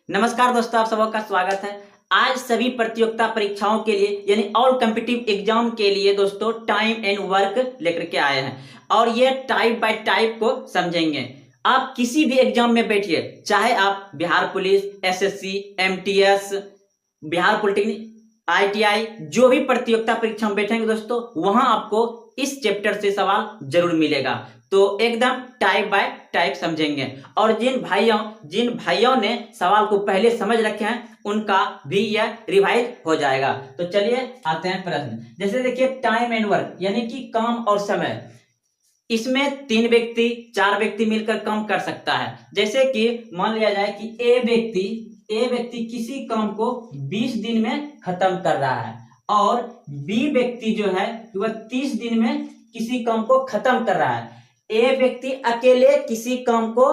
नमस्कार दोस्तों, आप सबका स्वागत है। आज सभी प्रतियोगिता परीक्षाओं के लिए यानी ऑल कॉम्पिटिटिव एग्जाम के लिए दोस्तों टाइम एंड वर्क लेकर के आए हैं और ये टाइप बाय टाइप को समझेंगे। आप किसी भी एग्जाम में बैठिए, चाहे आप Bihar police, SSC, MTS, Bihar polytechnic, ITI, जो भी प्रतियोगिता परीक्षा में बैठेंगे दोस्तों, वहां आपको इस चैप्टर से सवाल जरूर मिलेगा। तो एकदम टाइप बाय टाइप समझेंगे और जिन भाइयों ने सवाल को पहले समझ रखे हैं उनका भी यह रिवाइज हो जाएगा। तो चलिए आते हैं प्रश्न। जैसे देखिए टाइम एंड वर्क यानी कि काम और समय, इसमें 3 व्यक्ति 4 व्यक्ति मिलकर काम कर सकता है। जैसे कि मान लिया जाए कि ए व्यक्ति किसी काम को 20 दिन में खत्म कर रहा है और बी व्यक्ति जो है वह 30 दिन में किसी काम को खत्म कर रहा है। ए व्यक्ति अकेले किसी काम को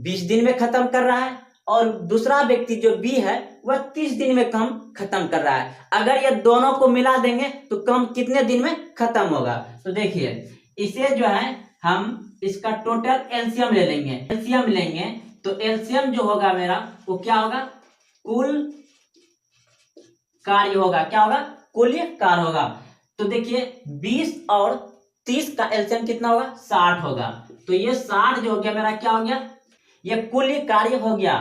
20 दिन में खत्म कर रहा है और दूसरा व्यक्ति जो बी है वह 30 दिन में काम खत्म कर रहा है। अगर ये दोनों को मिला देंगे तो काम कितने दिन में खत्म होगा? तो देखिए इसे जो है हम इसका टोटल एलसीएम ले लेंगे। तो एलसीएम जो होगा मेरा वो क्या होगा? कुल कार्य होगा। क्या होगा? कुल कार्य होगा। तो देखिए 20 और 30 का एलसीएम कितना होगा? 60 होगा। तो ये 60 जो हो गया मेरा क्या हो गया? ये कुल कार्य हो गया।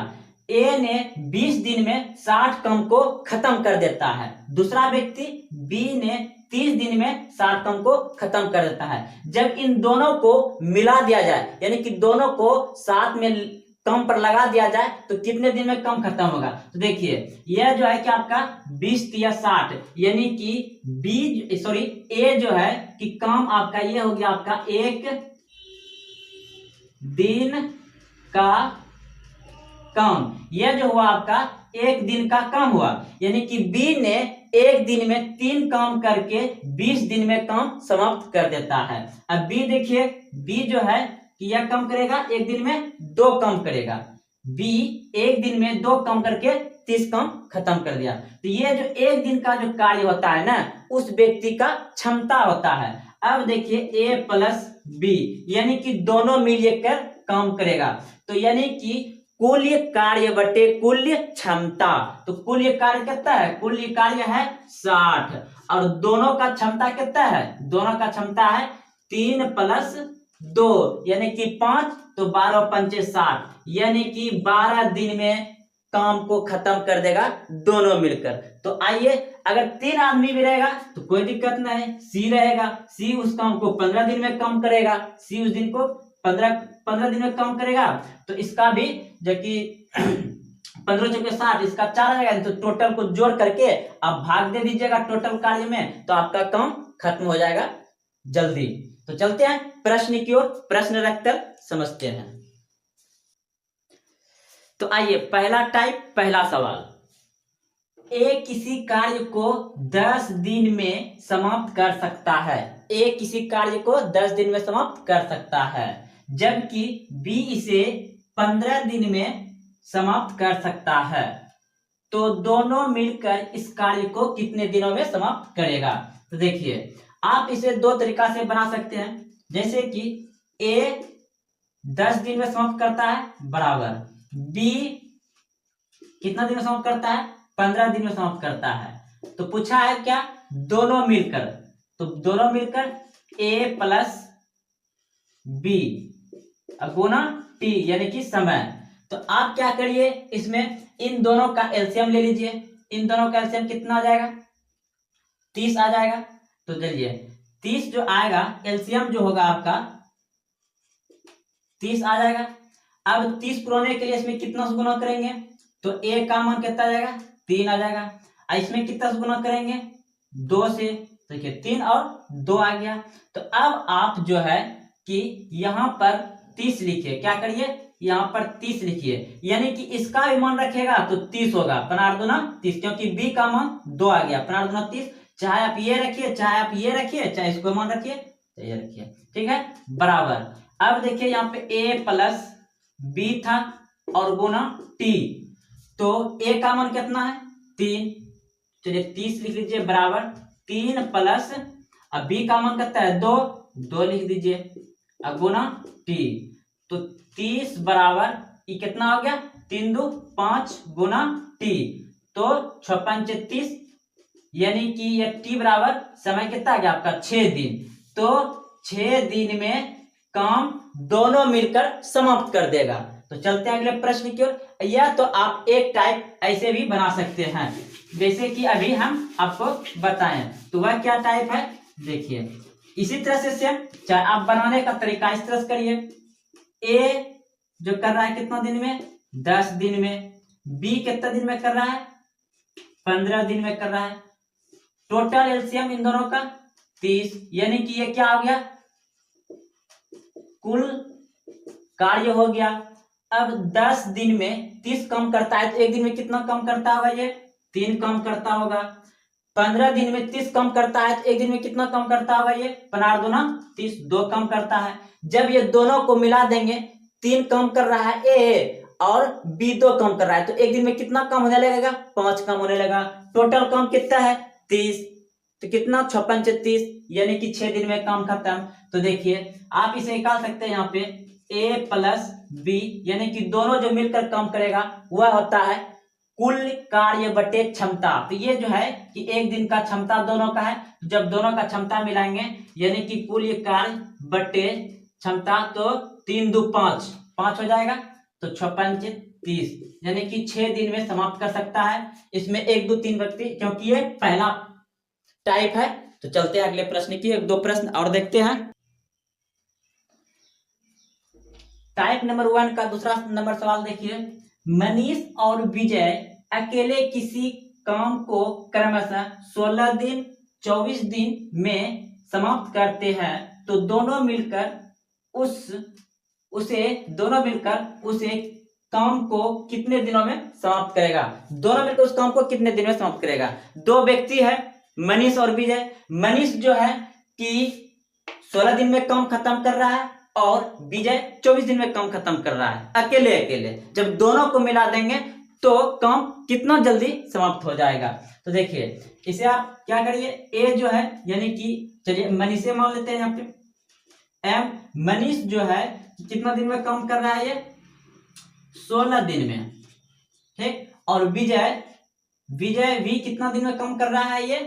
ए ने 20 दिन में 60 काम को खत्म कर देता है, दूसरा व्यक्ति बी ने 30 दिन में 60 काम को खत्म कर देता है। जब इन दोनों को मिला दिया जाए यानी कि दोनों को साथ में कम पर लगा दिया जाए तो कितने दिन में कम खत्म होगा? तो देखिए यह जो है कि आपका 20 या 60 यानी कि ए जो है कि काम आपका ये हो गया आपका 1 दिन का काम। यह जो हुआ आपका 1 दिन का काम हुआ यानी कि बी ने 1 दिन में 3 काम करके 20 दिन में काम समाप्त कर देता है। अब बी देखिए, बी जो है कि यह काम करेगा 1 दिन में 2 काम करेगा। बी 1 दिन में 2 काम करके 30 काम खत्म कर दिया। तो ये जो 1 दिन का जो कार्य होता है ना, उस व्यक्ति का क्षमता होता है। अब देखिए ए प्लस बी यानी कि दोनों मिलकर काम करेगा। तो यानी कि कुल कार्य बटे कुल क्षमता। तो कुल कार्य कितना है? कुल कार्य है 60 और दोनों का क्षमता कितना है? दोनों का क्षमता है 3 प्लस 2 यानी कि 5। तो 12 पंचे 60 यानी कि 12 दिन में काम को खत्म कर देगा दोनों मिलकर। तो आइए, अगर 3 आदमी भी रहेगा तो कोई दिक्कत नहीं, सी रहेगा। सी उस काम को 15 दिन में कम करेगा। सी उस दिन को 15 दिन में कम करेगा। तो इसका भी जबकि 15 चौके 60, इसका 4 आएगा। तो टोटल को जोड़ करके आप भाग दे दीजिएगा टोटल कार्य में, तो आपका काम खत्म हो जाएगा जल्दी। तो चलते हैं प्रश्न की ओर, प्रश्न रखकर समझते हैं। तो आइए पहला टाइप, पहला सवाल। ए किसी कार्य को 10 दिन में समाप्त कर सकता है। ए किसी कार्य को 10 दिन में समाप्त कर सकता है, जबकि बी इसे 15 दिन में समाप्त कर सकता है। तो दोनों मिलकर इस कार्य को कितने दिनों में समाप्त करेगा? तो देखिए आप इसे 2 तरीका से बना सकते हैं। जैसे कि ए 10 दिन में समाप्त करता है बराबर बी कितना दिन में समाप्त करता है? 15 दिन में समाप्त करता है। तो पूछा है क्या? दोनों मिलकर। तो दोनों मिलकर ए प्लस बी गुना टी यानी कि समय। तो आप क्या करिए, इसमें इन दोनों का एलसीएम ले लीजिए। इन दोनों का एलसीएम कितना आ जाएगा? 30 आ जाएगा। तो चलिए 30 जो आएगा एलसीएम जो होगा आपका 30 आ जाएगा। अब 30 पुराने के लिए इसमें कितना से गुना करेंगे? तो ए का मान कितना आ जाएगा? 3 आ जाएगा। इसमें कितना से गुना करेंगे? 2 से। तो देखिए 3 और 2 आ गया। तो अब आप जो है कि यहां पर 30 लिखिए। क्या करिए? यहां पर 30 लिखिए यानी कि इसका भी मान रखेगा तो 30 होगा। 15 दूना 30, क्योंकि बी का मान 2 आ गया। 15 दूना 30। चाहे आप ये रखिए, चाहे आप ये रखिए, चाहे इसको मान रखिए, चाहे ये रखिए, ठीक है, बराबर। अब देखिए यहाँ पे ए प्लस बी था और गुना टी। तो ए का मान कितना है? 3। चलिए 30 लिख लीजिए बराबर 3 प्लस अब बी का मान कितना है? 2 लिख दीजिए अब गुना टी। तो 30 बराबर ये कितना हो गया? 3 दो 5 गुना टी, तो 6 पंचे 30, यानी कि ये टी बराबर समय कितना आ गया आपका 6 दिन। तो 6 दिन में काम दोनों मिलकर समाप्त कर देगा। तो चलते हैं अगले प्रश्न की ओर। या तो आप एक टाइप ऐसे भी बना सकते हैं जैसे कि अभी हम आपको बताएं, तो वह क्या टाइप है देखिए। इसी तरह से सेम चाहे आप बनाने का तरीका इस तरह से करिए। ए जो कर रहा है कितना दिन में 10 दिन में, बी कितना दिन में कर रहा है 15 दिन में कर रहा है। टोटल एलसीएम इन दोनों का 30, यानी कि ये क्या हो गया कुल कार्य हो गया। अब 10 दिन में 30 कम करता है तो एक दिन में कितना कम करता होगा ये 3 कम करता होगा। 15 दिन में 30 कम करता है तो एक दिन में कितना कम करता होगा ये 15 दूना 30 2 कम करता है। जब ये दोनों को मिला देंगे 3 कम कर रहा है ए और बी 2 कम कर रहा है तो एक दिन में कितना कम होने लगेगा 5 कम होने लगा। टोटल कम कितना है 30, तो कितना 6 पंचे 30, यानी कि 6 दिन में काम खत्म। तो देखिए आप इसे निकाल सकते हैं यहाँ पे ए प्लस बी, यानी कि दोनों जो मिलकर काम करेगा वह होता है कुल कार्य बटे क्षमता। तो ये जो है कि एक दिन का क्षमता दोनों का है, जब दोनों का क्षमता मिलाएंगे यानी कि कुल ये कार्य बटे क्षमता, तो 3 दो 5 5 हो जाएगा, तो 6 पंचे 30, यानी कि 6 दिन में समाप्त कर सकता है। इसमें 1 2 3 व्यक्ति, क्योंकि ये पहला टाइप है। तो चलते हैं अगले प्रश्न की, 1 2 प्रश्न और देखते हैं। टाइप नंबर 1 का दूसरा नंबर सवाल देखिए। मनीष और विजय अकेले किसी काम को क्रमशः 16 दिन 24 दिन में समाप्त करते हैं, तो दोनों मिलकर उसे काम को कितने दिनों में समाप्त करेगा। दोनों मिलकर उस काम को कितने दिन में समाप्त करेगा। दो व्यक्ति है मनीष और विजय। मनीष जो है कि 16 दिन में काम खत्म कर रहा है और विजय 24 दिन में काम खत्म कर रहा है अकेले अकेले। जब दोनों को मिला देंगे तो काम कितना जल्दी समाप्त हो जाएगा। तो देखिए इसे आप क्या करिए, ए जो है यानी कि चलिए मनीष से मान लेते हैं यहाँ पे एम। मनीष जो है कितना दिन में काम कर रहा है ये 16 दिन में, ठीक। और विजय भी कितना दिन में काम कर रहा है ये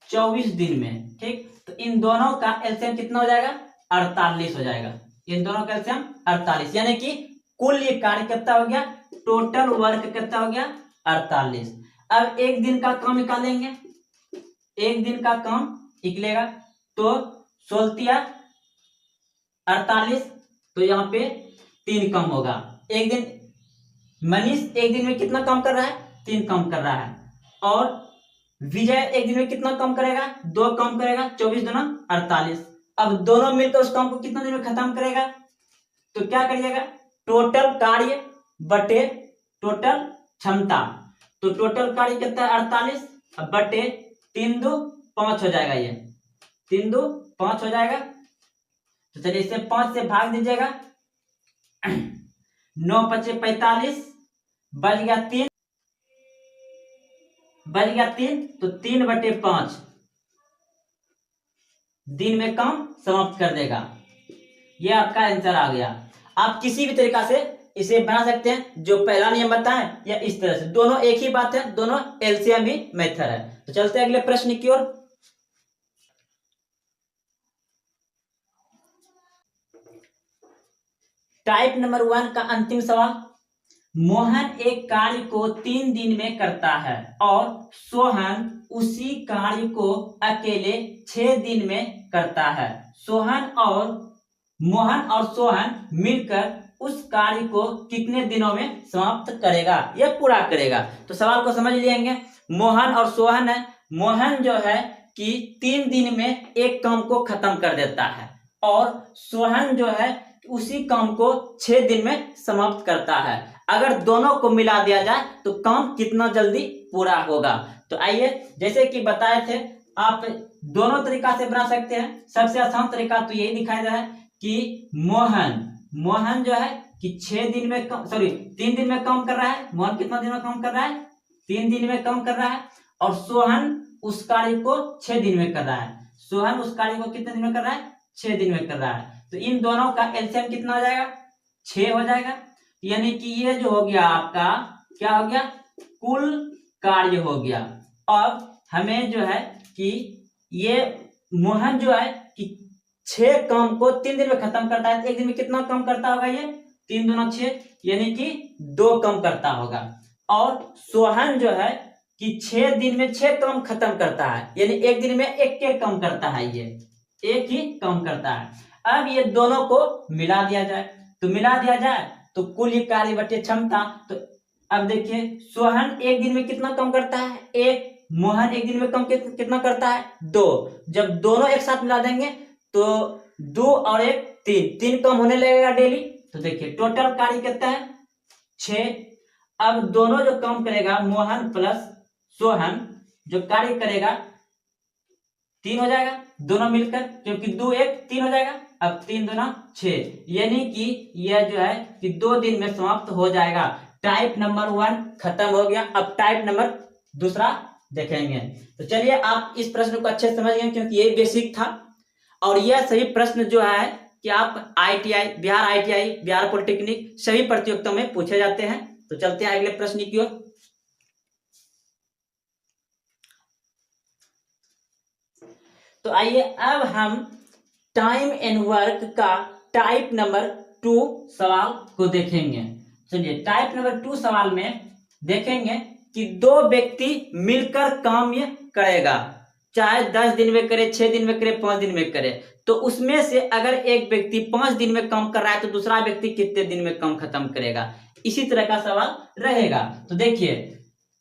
24 दिन में, ठीक। तो इन दोनों का एलसीएम कितना हो जाएगा 48 हो जाएगा। इन दोनों का एलसीएम 48, यानी कि कुल ये कार्य कितना हो गया, टोटल वर्क कितना हो गया 48। अब एक दिन का काम निकालेंगे, एक दिन का काम निकलेगा तो 16 48, तो यहाँ पे 3 कम होगा। एक दिन मनीष एक दिन में कितना काम कर रहा है 3 काम कर रहा है, और विजय एक दिन में कितना कम करेगा 2 कम करेगा, 24 दूना 48। अब दोनों मिलकर उस काम को कितना दिन में खत्म करेगा, तो क्या करिएगा टोटल कार्य बटे टोटल क्षमता। तो टोटल कार्य कितना है 48 बटे 3 दो 5 हो जाएगा, ये 3 दो 5 हो जाएगा। तो चलिए इसे 5 से भाग दीजिएगा, 9 पचे 45, बच गया 3, तो 3 बटे 5 दिन में काम समाप्त कर देगा। यह आपका आंसर आ गया। आप किसी भी तरीका से इसे बना सकते हैं, जो पहला नियम बताएं या इस तरह से, दोनों एक ही बात है, दोनों एलसीएम ही मेथड है। तो चलते हैं अगले प्रश्न की ओर। टाइप नंबर 1 का अंतिम सवाल। मोहन एक कार्य को 3 दिन में करता है और सोहन उसी कार्य को अकेले 6 दिन में करता है। मोहन और सोहन मिलकर उस कार्य को कितने दिनों में समाप्त करेगा या पूरा करेगा। तो सवाल को समझ लेंगे। मोहन और सोहन है। मोहन जो है कि 3 दिन में एक काम को खत्म कर देता है और सोहन जो है उसी काम को 6 दिन में समाप्त करता है। अगर दोनों को मिला दिया जाए तो काम कितना जल्दी पूरा होगा। तो आइए जैसे कि बताए थे, आप दोनों तरीका से बना सकते हैं। सबसे आसान तरीका तो यही दिखाई दे रहा है कि मोहन जो है कि 3 दिन में काम कर रहा है। मोहन कितना दिन में काम कर रहा है 3 दिन में काम कर रहा है, और सोहन उस कार्य को 6 दिन में कर रहा है। सोहन उस कार्य को कितने दिन में कर रहा है 6 दिन में कर रहा है। तो इन दोनों का एलसीएम कितना हो जाएगा 6 हो जाएगा। यानी कि ये जो हो गया आपका क्या हो गया, कुल कार्य हो गया। अब हमें जो है कि ये मोहन जो है कि 6 काम को 3 दिन में खत्म करता है, एक दिन में कितना काम करता होगा ये, 3 दूना 6, यानी कि 2 काम करता होगा। और सोहन जो है कि 6 दिन में 6 काम खत्म करता है, यानी एक दिन में एक काम करता है, ये एक ही काम करता है। अब ये दोनों को मिला दिया जाए, तो मिला दिया जाए तो कुल कार्य बटे क्षमता। तो अब देखिए सोहन एक दिन में कितना काम करता है, एक, मोहन एक दिन में काम कितना करता है, 2। जब दोनों एक साथ मिला देंगे तो 2 और 1 3, 3 काम होने लगेगा डेली। तो देखिए टोटल कार्य कितना है, 6। अब दोनों जो काम करेगा मोहन प्लस सोहन जो कार्य करेगा 3 हो जाएगा दोनों मिलकर, क्योंकि 2 1 3 हो जाएगा। अब 3 दूना 6, यानी कि यह जो है कि 2 दिन में समाप्त हो जाएगा। टाइप नंबर 1 खत्म हो गया। अब टाइप नंबर दूसरा देखेंगे। तो चलिए आप इस प्रश्न को अच्छे समझ गए, क्योंकि ये बेसिक था और यह सही प्रश्न जो है कि आप ITI, बिहार पॉलिटेक्निक सभी प्रतियोगिताओं में पूछे जाते हैं। तो चलते हैं अगले प्रश्न की ओर। तो आइए अब हम टाइम एंड वर्क का टाइप नंबर 2 सवाल को देखेंगे। चलिए टाइप नंबर 2 सवाल में देखेंगे कि 2 व्यक्ति मिलकर काम ये करेगा, चाहे 10 दिन में करे, 6 दिन में करे, 5 दिन में करे। तो उसमें से अगर एक व्यक्ति 5 दिन में काम कर रहा है तो दूसरा व्यक्ति कितने दिन में काम खत्म करेगा, इसी तरह का सवाल रहेगा। तो देखिए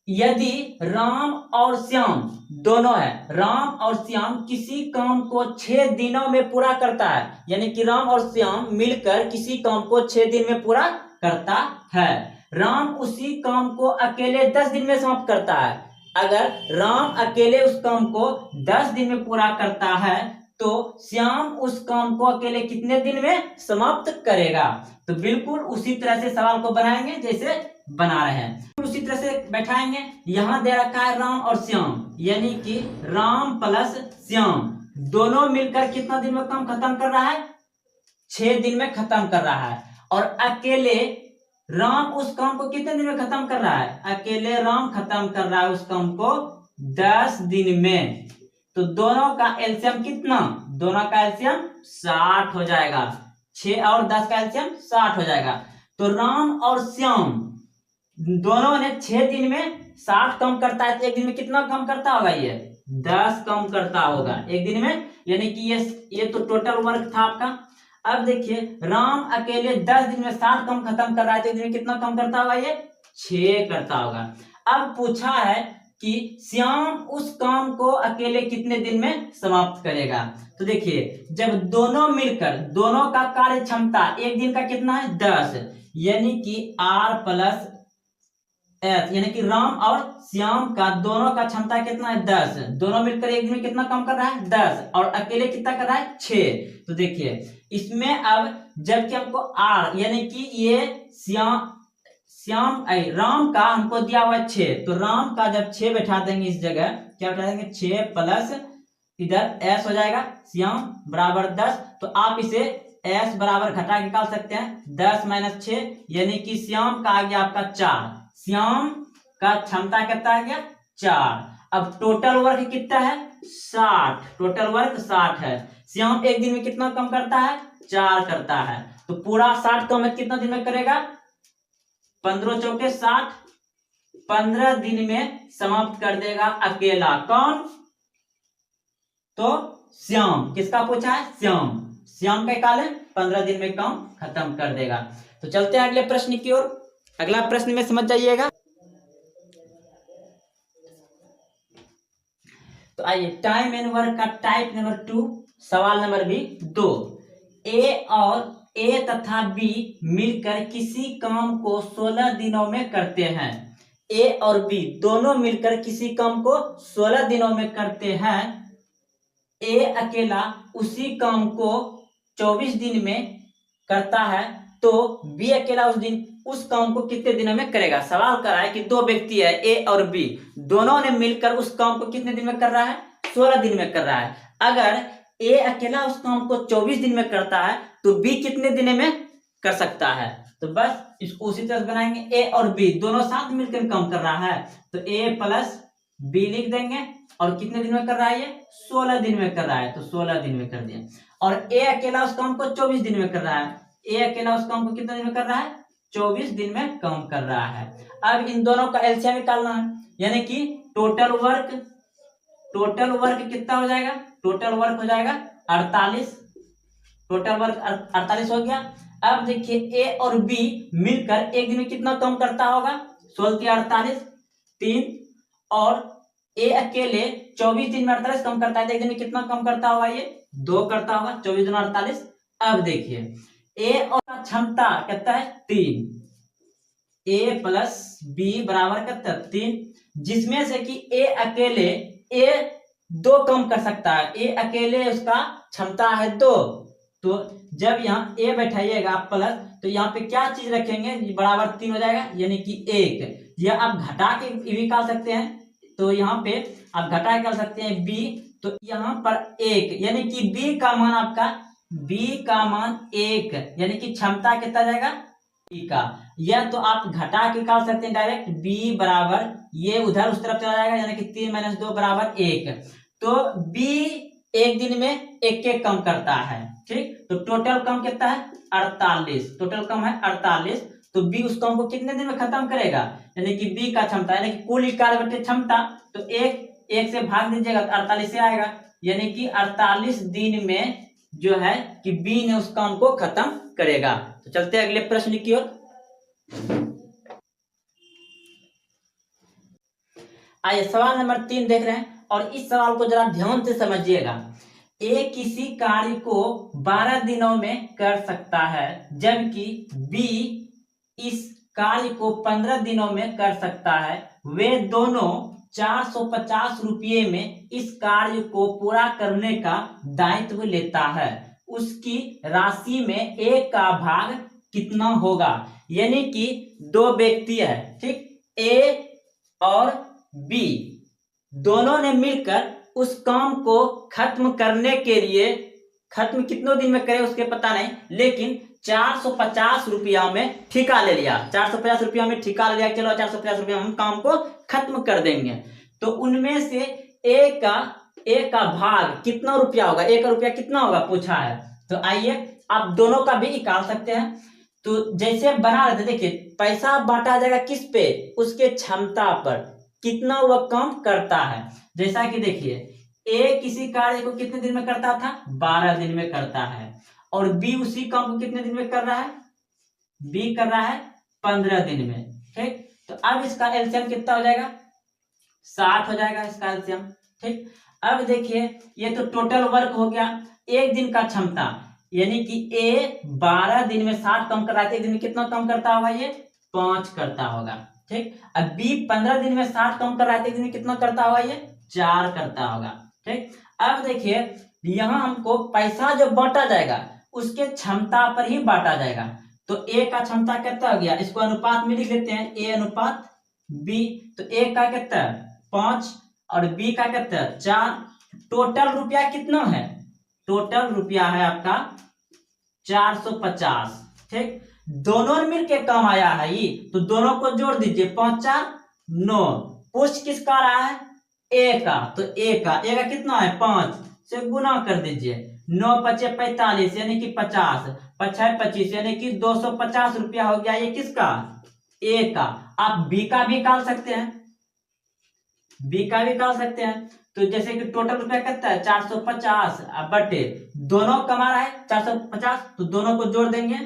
यदि राम और श्याम दोनों है, राम और श्याम किसी काम को 6 दिनों में पूरा करता है, यानी कि राम और श्याम मिलकर किसी काम को 6 दिन में पूरा करता है। राम उसी काम को अकेले 10 दिन में समाप्त करता है। अगर राम अकेले उस काम को 10 दिन में पूरा करता है तो श्याम उस काम को अकेले कितने दिन में समाप्त करेगा। तो बिल्कुल उसी तरह से सवाल को बनाएंगे जैसे बना रहे हैं, उसी तरह से बैठाएंगे। यहां दे रखा है राम और श्याम, यानी कि राम प्लस श्याम दोनों मिलकर कितना दिन में काम खत्म कर रहा है, 6 दिन में खत्म कर रहा है। और अकेले राम उस काम को कितने दिन में खत्म कर रहा है, अकेले राम खत्म कर रहा है उस काम को 10 दिन में। तो दोनों का एलसीएम कितना, दोनों का एलसीएम 60 हो जाएगा, 6 और 10 का एलसीएम 60 हो जाएगा। तो राम और श्याम दोनों ने 6 दिन में 60 कम करता है, तो एक दिन में कितना कम करता होगा, ये 10 कम करता होगा एक दिन में, यानी कि ये तो टोटल वर्क था आपका। अब देखिए राम अकेले 10 दिन में 60 कम खत्म कर रहा है, तो एक दिन में कितना कम करता होगा, ये 6 करता होगा। अब पूछा है कि श्याम उस काम को अकेले कितने दिन में समाप्त करेगा। तो देखिए जब दोनों मिलकर, दोनों का कार्य क्षमता एक दिन का कितना है 10, यानी कि R प्लस S, यानी कि राम और श्याम का दोनों का क्षमता कितना है 10, दोनों मिलकर एक दिन में कितना काम कर रहा है 10, और अकेले कितना कर रहा है 6। तो देखिए इसमें अब जबकि हमको R यानी कि ये राम का हमको दिया हुआ है 6, तो राम का जब 6 बैठा देंगे इस जगह, क्या बैठा देंगे 6 प्लस इधर S हो जाएगा, श्याम बराबर 10। तो आप इसे S बराबर घटा के निकाल सकते हैं, 10 - 6, यानी कि श्याम का आ गया आपका 4, श्याम का क्षमता कितना आ गया 4। अब टोटल वर्क कितना है 60, टोटल वर्क 60 है। श्याम एक दिन में कितना कम करता है 4 करता है, तो पूरा 60 को हमें कितना दिन में करेगा, 15 चौके 60, 15 दिन में समाप्त कर देगा अकेला। कौन, तो श्याम। किसका पूछा है, श्याम, श्याम का काल 15 दिन में काम खत्म कर देगा। तो चलते हैं अगले प्रश्न की ओर। अगला प्रश्न में समझ जाइएगा। तो आइए टाइम एंड वर्क का टाइप नंबर 2 सवाल नंबर भी 2। ए तथा बी मिलकर किसी काम को 16 दिनों में करते हैं। ए और बी दोनों मिलकर किसी काम को 16 दिनों में करते हैं। ए अकेला उसी काम को 24 दिन में करता है, तो बी अकेला उस काम को कितने दिनों में करेगा। सवाल कर रहा है कि 2 व्यक्ति है ए और बी, दोनों ने मिलकर उस काम को कितने दिन में कर रहा है, 16 दिन में कर रहा है। अगर ए अकेला उस काम को 24 दिन में करता है तो बी कितने दिन में कर सकता है। तो बस इसको उसी तरह से बनाएंगे, ए और बी दोनों साथ मिलकर काम कर रहा है तो ए प्लस बी लिख देंगे। और कितने दिन में कर रहा है ये? 16 दिन में कर रहा है, तो 16 दिन में कर दिया। और ए अकेला उस काम को 24 दिन में कर रहा है, ए अकेला उस काम को कितने दिन में कर रहा है? 24 दिन में काम कर रहा है। अब इन दोनों का एलसीएम निकालना है, यानी कि टोटल वर्क कितना हो जाएगा? टोटल वर्क हो जाएगा 48, टोटल वर्क 48 हो गया। अब देखिए ए और बी मिलकर एक दिन में कितना काम करता होगा? 16 48 3, और ए अकेले 24 दिन में 48 कम करता है, तो एक दिन में कितना कम करता होगा? ये 2 करता होगा, 24 दिन 48। अब देखिए ए और क्षमता कितना है? 3, ए प्लस बी बराबर कितना? 3, जिसमें से कि ए अकेले 2 कम कर सकता है, ए अकेले उसका क्षमता है 2। तो जब यहाँ ए बैठाइएगा प्लस, तो यहाँ पे क्या चीज रखेंगे? बराबर 3 हो जाएगा, यानी कि 1। या आप घटा के भी निकाल सकते हैं, तो यहाँ पे आप घटा के कर सकते हैं बी, तो यहाँ पर 1, यानी कि बी का मान आपका 1, यानी कि क्षमता कितना जाएगा? बी का। या तो आप घटा के निकाल सकते हैं डायरेक्ट, बी बराबर ये उधर उस तरफ चला जाएगा, यानी कि 3 - 2 बराबर 1। तो बी एक दिन में 1 कम करता है, ठीक। तो टोटल कम कितना है? 48, टोटल कम है 48। तो बी उस काम को कितने दिन में खत्म करेगा? यानी कि बी का क्षमता, यानी कि कुल कार्य बटे क्षमता, तो 1 से भाग दीजिएगा तो 48 से आएगा, यानी कि 48 दिन में जो है कि बी ने उस काम को खत्म करेगा। तो चलते हैं अगले प्रश्न की ओर। आइए सवाल नंबर 3 देख रहे हैं, और इस सवाल को जरा ध्यान से समझिएगा। ए किसी कार्य को 12 दिनों में कर सकता है, जबकि बी इस कार्य को 15 दिनों में कर सकता है। वे दोनों 450 रुपये में इस कार्य को पूरा करने का दायित्व लेता है। उसकी राशि में ए का भाग कितना होगा? यानी कि 2 व्यक्ति है, ठीक, ए और बी दोनों ने मिलकर उस काम को खत्म करने के लिए, खत्म कितनों दिन में करे उसके पता नहीं, लेकिन 450 रुपया में ठेका ले लिया, 450 रुपया में ठेका ले लिया, चलो 450 रुपया हम काम को खत्म कर देंगे। तो उनमें से ए का भाग कितना रुपया होगा? ए का रुपया कितना होगा पूछा है। तो आइए आप दोनों का भी निकाल सकते हैं। तो जैसे बना रहे थे, देखिए पैसा बांटा जाएगा किस पे? उसके क्षमता पर, कितना वह काम करता है। जैसा कि देखिए ए किसी कार्य को कितने दिन में करता था? 12 दिन में करता है, और बी उसी काम को कितने दिन में कर रहा है? बी कर रहा है 15 दिन में, ठीक। तो अब इसका एलसीएम कितना हो जाएगा? 60 हो जाएगा इसका एलसीएम, ठीक। अब देखिए ये तो टोटल वर्क हो गया, एक दिन का क्षमता, यानी कि ए 12 दिन में 60 कम कर रहा है, एक दिन में कितना कम करता होगा? ये 5 करता होगा, ठीक। अब बी 15 दिन में 60 कम कर रहा है, एक दिन में कितना करता होगा? ये 4 करता होगा, ठीक। अब देखिए यहां हमको पैसा जो बांटा जाएगा उसके क्षमता पर ही बांटा जाएगा। तो ए का क्षमता कितना हो गया? इसको अनुपात में लिख लेते हैं, ए अनुपात बी। तो ए का कितना है? 5, और बी का कितना है? 4। टोटल रुपया कितना है? टोटल रुपया है आपका 450, ठीक। दोनों ने मिलकर काम आया है ये, तो दोनों को जोड़ दीजिए, 5 4 9। पूछ किसका रहा है? ए का। तो ए का कितना है? 5 से गुना कर दीजिए, 9 × 5 = 45, यानी कि 50, 5 × 25 यानी कि 250 रुपया हो गया। ये किसका? ए का। आप बी का भी निकाल सकते हैं, बी का भी निकाल सकते हैं। तो जैसे कि टोटल रुपया कितना है? 450 बटे दोनों कमा रहा है 450, तो दोनों को जोड़ देंगे,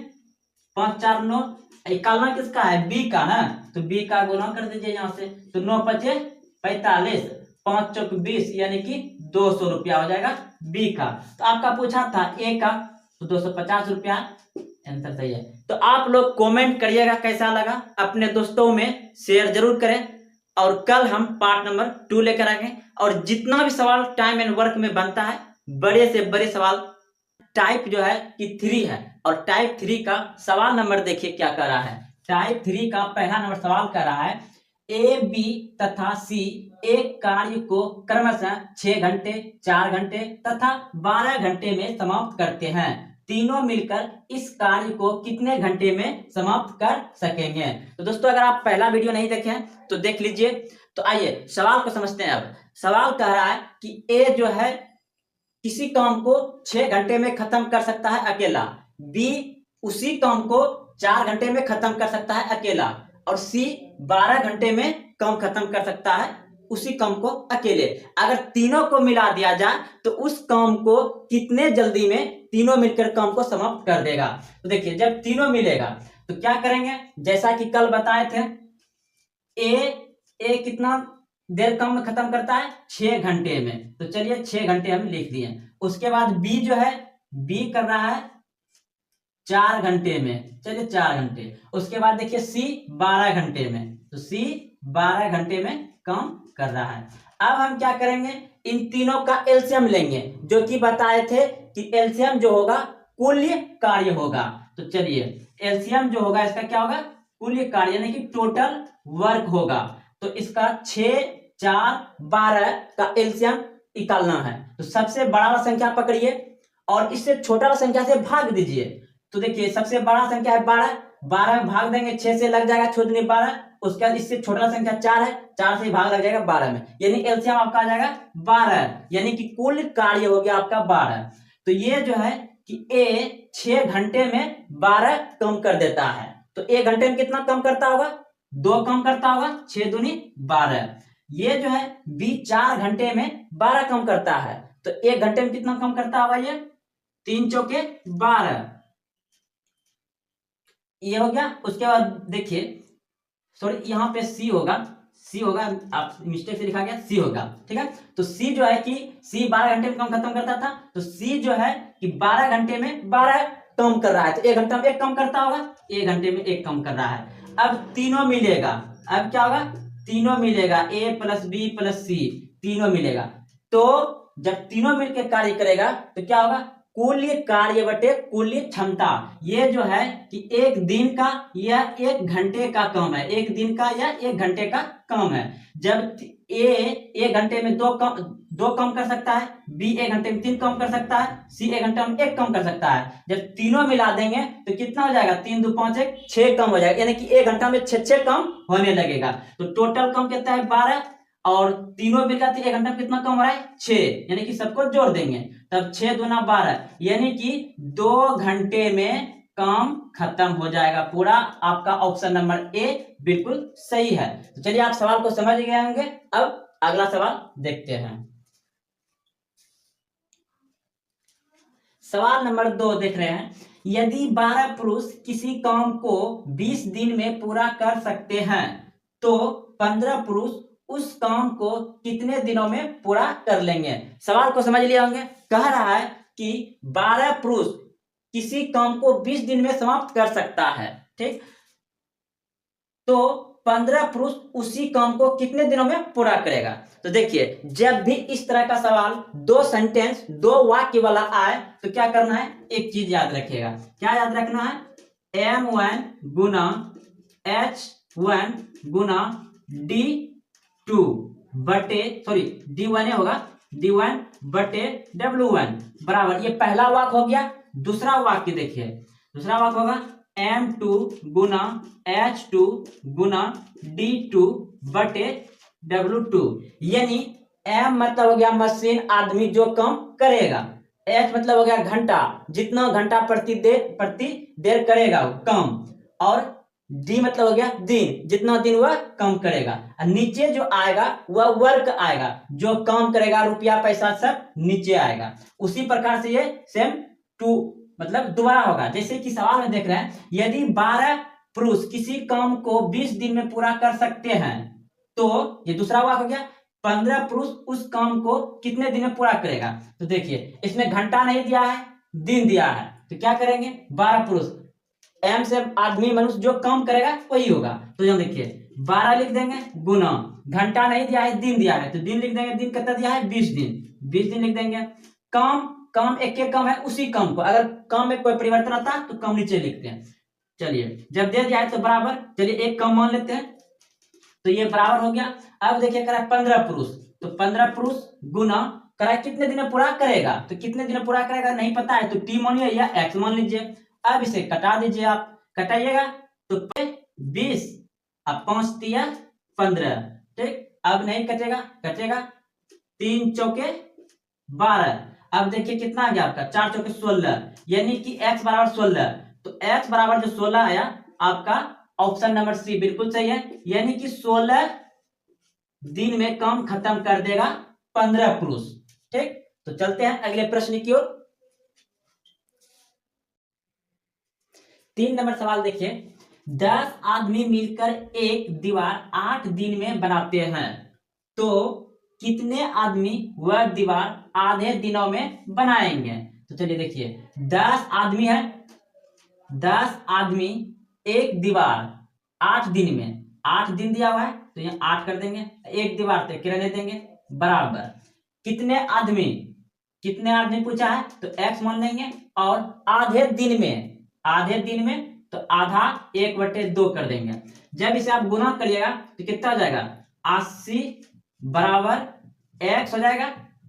5 4 9। निकालना किसका है? बी का ना, तो बी का गुना कर दीजिए यहाँ से, तो 9 × 5 = 45, 5 × 4 = 20, यानी कि 200 रुपया हो जाएगा बी का। तो आपका पूछा था ए का, तो 250 रुपया आंसर सही है। तो आप लोग कमेंट करिएगा कैसा लगा, अपने दोस्तों में शेयर जरूर करें, और कल हम पार्ट नंबर 2 लेकर आएंगे। और जितना भी सवाल टाइम एंड वर्क में बनता है, बड़े से बड़े सवाल, टाइप जो है कि 3 है, और टाइप 3 का सवाल नंबर देखिए क्या कर रहा है। टाइप 3 का पहला नंबर सवाल कर रहा है, ए बी तथा सी एक कार्य को क्रमशः 6 घंटे, 4 घंटे तथा 12 घंटे में समाप्त करते हैं। तीनों मिलकर इस कार्य को कितने घंटे में समाप्त कर सकेंगे। तो दोस्तों अगर आप पहला वीडियो नहीं देखे हैं तो देख लीजिए। तो आइए सवाल को समझते हैं। अब सवाल कह रहा है कि ए जो है किसी काम को 6 घंटे में खत्म कर सकता है अकेला, बी उसी काम को 4 घंटे में खत्म कर सकता है अकेला, और सी 12 घंटे में काम खत्म कर सकता है उसी काम को अकेले। अगर तीनों को मिला दिया जाए तो उस काम को कितने जल्दी में तीनों मिलकर काम को समाप्त कर देगा। तो देखिए जब तीनों मिलेगा तो क्या करेंगे, जैसा कि कल बताए थे, ए कितना देर काम में खत्म करता है 6 घंटे में। तो चलिए 6 घंटे हम लिख दिए। उसके बाद बी जो है बी कर रहा है 4 घंटे में, चलिए 4 घंटे। उसके बाद देखिए सी 12 घंटे में, तो सी 12 घंटे में काम कर रहा है। अब हम क्या करेंगे, इन तीनों का एलसीएम लेंगे, जो कि बताए थे कि एलसीएम जो होगा कुल कार्य होगा। तो चलिए एलसीएम जो होगा इसका क्या होगा, कुल कार्य यानी कि टोटल वर्क होगा। तो इसका 6, 4, 12 का एलसीएम निकालना है। तो सबसे बड़ा वाला संख्या पकड़िए और इससे छोटा वाला संख्या से भाग दीजिए। तो देखिए सबसे बड़ा संख्या है 12, 12 में भाग देंगे 6 से लग जाएगा छोटी 12। उसके बाद इससे छोटा संख्या 4 है, 4 से भाग लग जाएगा 12 में, यानी एलसीएम आपका आ जाएगा 12, यानी कि कुल कार्य हो गया आपका 12। तो ये जो है कि ए 6 घंटे में 12 कम कर देता है। तो 1 घंटे में कितना कम करता होगा, 2 कम करता होगा, 6 दूनी 12। ये जो है बी 4 घंटे में 12 कम करता है। तो 1 घंटे में कितना कम करता होगा, ये 3 चौके 12, ये हो गया। उसके बाद देखिए सॉरी यहाँ पे सी होगा, सी होगा, आप मिस्टेक से लिखा गया सी होगा, ठीक है। तो सी जो है कि सी 12 घंटे में काम खत्म करता था, तो सी जो है कि 12 घंटे में 12 कम कर रहा है। तो 1 घंटा में 1 कम करता होगा, 1 घंटे में 1 कम कर रहा है। अब तीनों मिलेगा, अब क्या होगा, तीनों मिलेगा, ए प्लस बी प्लस सी तीनों मिलेगा। तो जब तीनों मिलकर कार्य करेगा तो क्या होगा, कुल कार्य बटे कुल क्षमता। ये जो है कि एक दिन का या 1 घंटे का काम है, एक दिन का या 1 घंटे का काम है। जब ए 1 घंटे में 2 कम कर सकता है, बी 1 घंटे में 3 कम कर सकता है, सी 1 घंटे में 1 कम कर सकता है। जब तीनों मिला देंगे तो कितना हो जाएगा, 3 2 5 1 6 कम हो जाएगा, यानी कि 1 घंटा में 6 कम होने लगेगा। तो टोटल कम कितना है 12, और तीनों मिलकर 1 घंटा में कितना कम हो रहा है 6, यानी कि सबको जोड़ देंगे तब 6 दूना 12, यानी कि 2 घंटे में काम खत्म हो जाएगा पूरा। आपका ऑप्शन नंबर ए बिल्कुल सही है। तो चलिए आप सवाल को समझ गए होंगे। अब अगला सवाल देखते हैं। सवाल नंबर 2 देख रहे हैं, यदि 12 पुरुष किसी काम को 20 दिन में पूरा कर सकते हैं तो 15 पुरुष उस काम को कितने दिनों में पूरा कर लेंगे। सवाल को समझ लिया होंगे। कह रहा है कि 12 पुरुष किसी काम को 20 दिन में समाप्त कर सकता है, ठीक, तो 15 पुरुष उसी काम को कितने दिनों में पूरा करेगा। तो देखिए जब भी इस तरह का सवाल 2 सेंटेंस 2 वाक्य वाला आए तो क्या करना है, एक चीज याद रखिएगा। क्या याद रखना है, M1 गुना H1 गुना D2 बटे D1 होगा, D1 बटे W1 बराबर, ये पहला वाक्य हो गया। दूसरा वाक्य देखिए, दूसरा वाक्य होगा M2 गुना H2 गुना D2 बटे W2, यानी M मतलब हो गया मशीन, आदमी जो काम करेगा, H मतलब हो गया घंटा, जितना घंटा प्रति देर करेगा काम, और D मतलब हो गया दिन, जितना दिन वह काम करेगा। और नीचे जो आएगा वह वर्क आएगा, जो काम करेगा, रुपया पैसा सब नीचे आएगा। उसी प्रकार से ये सेम टू मतलब दोबारा होगा। जैसे कि सवाल में देख रहे हैं, यदि 12 पुरुष किसी काम को 20 दिन में पूरा कर सकते हैं तो ये दूसरा वाक्य हो गया, 15 पुरुष उस काम को कितने दिन में पूरा करेगा। तो देखिए इसमें घंटा नहीं दिया है, दिन दिया है, तो क्या करेंगे, 12 पुरुष, एम से आदमी मनुष्य जो काम करेगा वही होगा। तो यहाँ देखिए 12 लिख देंगे गुना, घंटा नहीं दिया है, दिन दिया है, तो दिन लिख देंगे, दिन कितना दिया है 20 दिन, 20 दिन लिख देंगे। काम एक काम है, उसी काम को अगर काम में कोई परिवर्तन आता तो काम नीचे लिखते हैं। चलिए जब दे दिया है तो बराबर, चलिए एक काम मान लेते हैं, तो ये बराबर हो गया। अब देखिए करा 15 पुरुष, तो 15 पुरुष गुना कराए कितने दिन में पूरा करेगा, तो कितने दिन में पूरा करेगा नहीं पता है तो टी मानिए या एक्स मान लीजिए। अब इसे कटा दीजिए, आप कटाइएगा तो 20 अब 5 दिया 15, ठीक। अब नहीं कटेगा, कटेगा 3 चौके 12। अब देखिए कितना आ गया आपका 4 चौके 16, यानी कि x बराबर 16। तो x बराबर जो 16 आया आपका ऑप्शन नंबर सी बिल्कुल सही है, यानी कि 16 दिन में काम खत्म कर देगा 15 पुरुष, ठीक। तो चलते हैं अगले प्रश्न की ओर। 3 नंबर सवाल देखिए, 10 आदमी मिलकर एक दीवार 8 दिन में बनाते हैं, तो कितने आदमी वह दीवार आधे दिनों में बनाएंगे। तो चलिए देखिए 10 आदमी है, 10 आदमी एक दीवार 8 दिन में, 8 दिन दिया हुआ है तो यहाँ 8 कर देंगे, एक दीवार तो कितने देंगे बराबर कितने आदमी, कितने आदमी पूछा है तो x मान लेंगे, और आधे दिन में, आधे दिन में तो आधा 1/2 कर देंगे। जब इसे आप गुना करिएगा तो कितना हो जाएगा 80 बराबर x हो जाएगा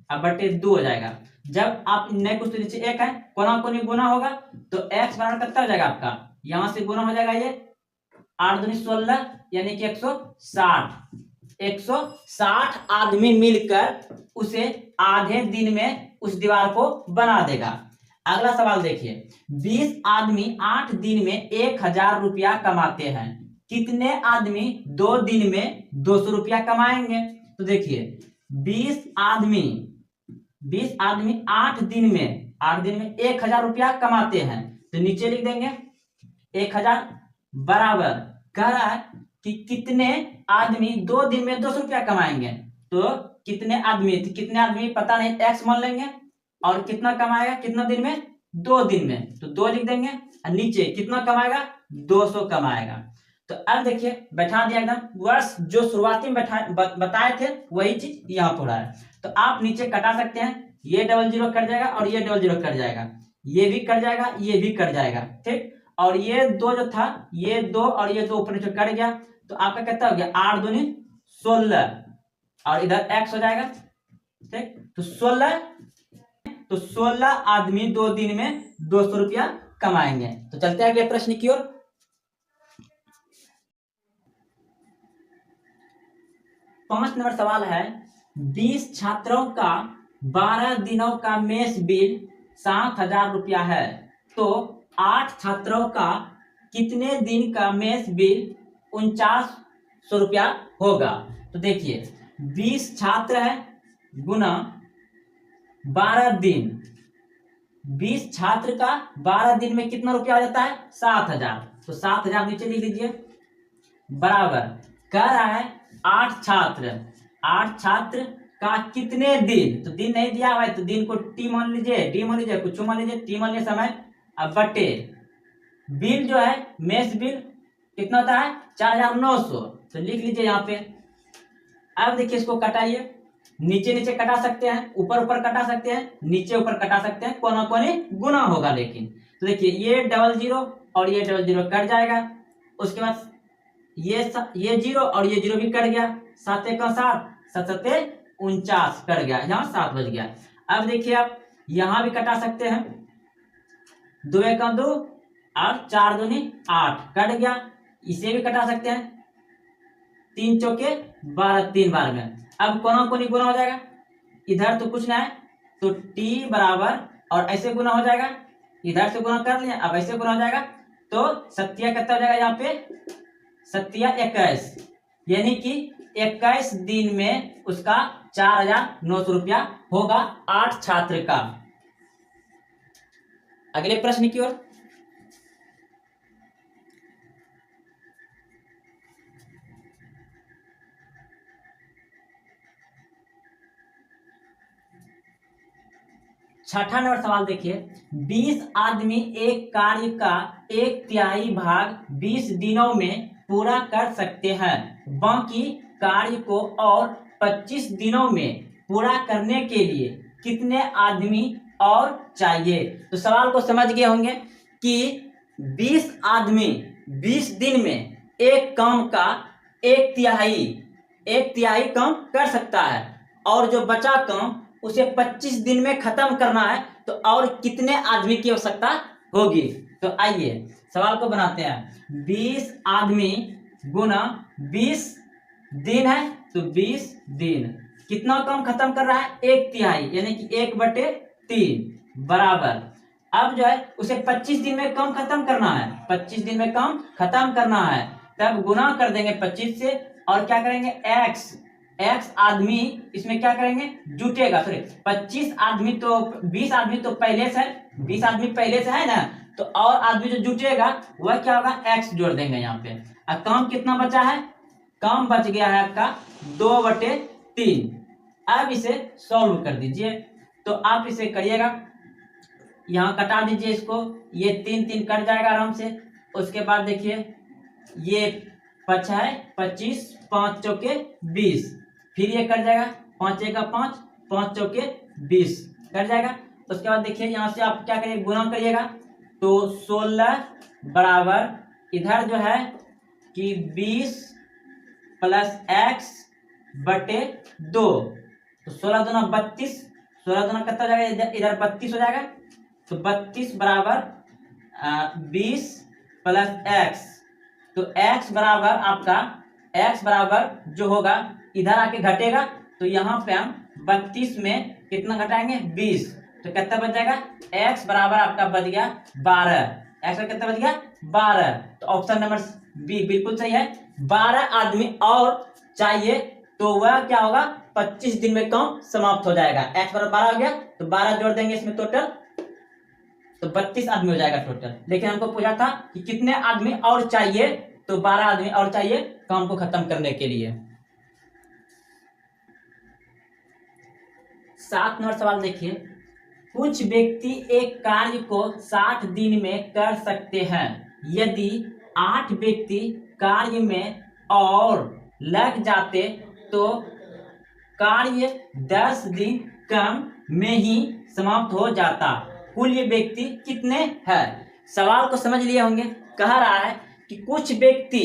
अब बटे 2 हो जाएगा। जब आप नहीं कुछ तो नीचे एक है कोना कोनी गुना होगा तो x बराबर कितना हो जाएगा आपका, यहां से गुना हो जाएगा ये 8 दूनी 16 यानी कि 160। 160 आदमी मिलकर उसे आधे दिन में उस दीवार को बना देगा। अगला सवाल देखिए, 20 आदमी 8 दिन में 1000 रुपया कमाते हैं, कितने आदमी 2 दिन में 200 रुपया कमाएंगे। तो देखिए 20 आदमी 8 दिन में 1000 रुपया कमाते हैं, तो नीचे लिख देंगे 1000 बराबर कह रहा है कि कितने आदमी 2 दिन में 200 रुपया कमाएंगे। तो कितने आदमी पता नहीं, एक्स मान लेंगे, और कितना कमाएगा कितना दिन में 2 दिन में, तो 2 लिख देंगे, और नीचे कितना कमाएगा 200 कमाएगा। तो अब देखिए बैठा दिया एकदम, वर्ष जो शुरुआती में बताए थे वही चीज यहाँ पर है। तो आप नीचे कटा सकते हैं, ये 00 कट जाएगा और ये 00 कट जाएगा, ये भी कट जाएगा ये भी कट जाएगा, ठीक। और ये 2 जो था ये 2 और ये 2 ऊपर नीचे कट गया, तो आपका कितना हो गया 8 दूनी 16, और इधर x हो जाएगा, ठीक। तो 16 आदमी 2 दिन में 200 रुपया कमाएंगे। तो चलते हैं अगले प्रश्न की ओर। 5 नंबर सवाल है, 20 छात्रों का 12 दिनों का मेस बिल 7000 रुपया है, तो 8 छात्रों का कितने दिन का मेस बिल 4900 रुपया होगा। तो देखिए 20 छात्र है गुना 12 दिन, 20 छात्र का 12 दिन में कितना रुपया हो जाता है 7000, तो 7000 नीचे लिख लीजिए बराबर कह रहा है 8 छात्र का कितने दिन, तो दिन नहीं दिया हुआ है तो दिन को टी मान लीजिए, डी मान लीजिए, कुछ मान लीजिए, टी मान लीजिए समय, अब बटे बिल जो है मेस बिल कितना होता है 4900, तो लिख लीजिए यहाँ पे। अब देखिए इसको कटाइए, नीचे नीचे कटा सकते हैं, ऊपर ऊपर कटा सकते हैं, नीचे ऊपर कटा सकते हैं, कोना कोनी गुना होगा लेकिन। तो देखिए ये 00 और ये 00 कट जाएगा, उसके बाद ये 0 और ये 0 भी कट गया, 7 का 7 7 49 कट गया, यहाँ 7 बज गया। अब देखिए आप यहाँ भी कटा सकते हैं, 2 का 2 और 4 दूनी 8 कट गया, इसे भी कटा सकते हैं, 3 चौके 12 3 बार में। अब कोना कोनी गुना हो जाएगा, इधर तो कुछ ना है तो t बराबर और ऐसे गुना हो जाएगा, इधर से गुना कर लिया, अब ऐसे गुना हो जाएगा, तो 7 कितना हो जाएगा यहाँ पे 7 21, यानी कि 21 दिन में उसका 4900 रुपया होगा 8 छात्र का। अगले प्रश्न की ओर। छठा नंबर सवाल देखिए, 20 आदमी एक कार्य का 1/3 भाग 20 दिनों में पूरा कर सकते हैं, बाकी कार्य को और 25 दिनों में पूरा करने के लिए कितने आदमी और चाहिए। तो सवाल को समझ गए होंगे कि 20 आदमी 20 दिन में एक काम का 1/3 काम कर सकता है, और जो बचा काम उसे 25 दिन में खत्म करना है तो और कितने आदमी की आवश्यकता होगी। तो आइए सवाल को बनाते हैं। 20 आदमी गुना 20 दिन है तो 20 दिन कितना काम खत्म कर रहा है, 1/3 यानी कि 1/3 बराबर। अब जो है उसे 25 दिन में काम खत्म करना है, 25 दिन में काम खत्म करना है, तब गुना कर देंगे 25 से और क्या करेंगे x आदमी इसमें क्या करेंगे जुटेगा। सॉरी 25 आदमी तो 20 आदमी तो पहले से है, 20 आदमी पहले से है ना, तो और आदमी जो जुटेगा वह क्या होगा x जोड़ देंगे यहाँ पे। अब काम कितना बचा है, काम बच गया है आपका 2/3। अब इसे सॉल्व कर दीजिए। तो आप इसे करिएगा, यहाँ कटा दीजिए इसको, ये 3 कट जाएगा आराम से। उसके बाद देखिए ये बचा है 25, 5 चौके 20, फिर ये कट जाएगा 5 का 5, 5 चौके 20 कट जाएगा। उसके बाद देखिए यहाँ से आप क्या करिए गुना करिएगा, तो 16 बराबर इधर जो है कि 20 प्लस x बटे 2, तो 16 दूना 32, 16 दूना कितना हो जाएगा, इधर 32 हो जाएगा, तो 32 बराबर 20 प्लस x, तो x बराबर आपका x बराबर जो होगा इधर आके घटेगा, तो यहाँ पे हम 32 में कितना घटाएंगे 20, तो कितना बच जाएगा x बराबर आपका बच गया 12। x का कितना बच गया 12, तो ऑप्शन नंबर बी बिल्कुल सही है। 12 आदमी और चाहिए तो वह क्या होगा 25 दिन में काम समाप्त हो जाएगा। x बराबर 12 हो गया तो 12 जोड़ देंगे इसमें टोटल, तो 32 आदमी हो जाएगा टोटल। लेकिन हमको पूछा था कि कितने आदमी और चाहिए, तो 12 आदमी और चाहिए काम को खत्म करने के लिए। 7 नंबर सवाल देखिए, कुछ व्यक्ति एक कार्य को 60 दिन में कर सकते हैं, यदि 8 व्यक्ति कार्य में और लग जाते तो कार्य 10 दिन कम में ही समाप्त हो जाता। कुल ये व्यक्ति कितने हैं। सवाल को समझ लिए होंगे। कह रहा है कि कुछ व्यक्ति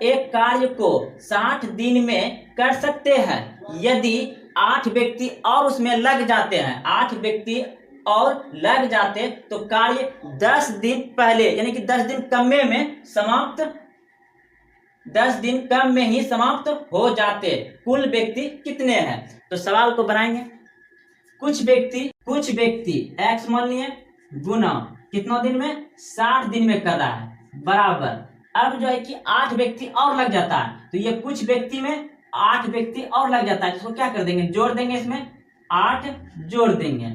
एक कार्य को 60 दिन में कर सकते हैं, यदि 8 व्यक्ति और उसमें लग जाते हैं, 8 व्यक्ति और लग जाते तो कार्य 10 दिन पहले यानी कि 10 दिन कम में समाप्त, 10 दिन कम में ही समाप्त हो जाते। कुल व्यक्ति कितने हैं। तो सवाल को बनाएंगे, कुछ व्यक्ति x मान लिए गुना कितना दिन में 60 दिन में कर रहा है बराबर। अब जो है कि 8 व्यक्ति और लग जाता है, तो ये कुछ व्यक्ति में 8 व्यक्ति और लग जाता है, जिसको क्या कर देंगे जोड़ देंगे, इसमें 8 जोड़ देंगे,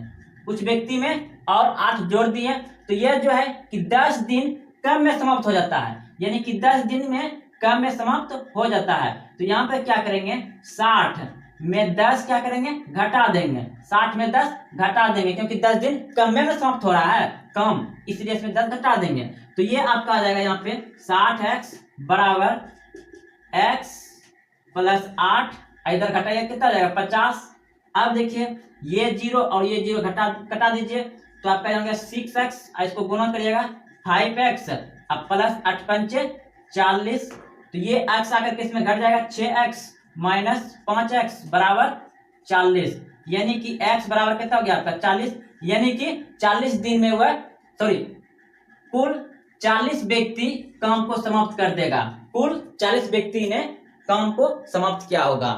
कुछ व्यक्ति में और 8 जोड़ दिए, तो यह जो है कि 10 दिन कम में समाप्त हो जाता है, यानी कि 10 दिन में कम में समाप्त हो जाता है। तो यहाँ पर क्या करेंगे 60 में 10 क्या करेंगे घटा देंगे, 60 में 10 घटा देंगे, क्योंकि 10 दिन कम में समाप्त हो रहा है कम, इसलिए इसमें 10 घटा देंगे। तो ये आपका आ जाएगा यहाँ पे 60x बराबर x प्लस 8, इधर घटाइए कितना आ जाएगा 50। अब देखिए ये 0 और ये 0 घटा दीजिए, तो आपका जाएगा 6x, इसको गुना करिएगा 5x, अब प्लस 8 पंचे 40, तो ये x आकर के इसमें घट जाएगा 6x माइनस 5x बराबर 40, यानी कि x बराबर कितना हो गया आपका 40, यानी कि 40 दिन में वह कुल 40 व्यक्ति काम को समाप्त कर देगा, कुल 40 व्यक्ति ने काम को समाप्त किया होगा।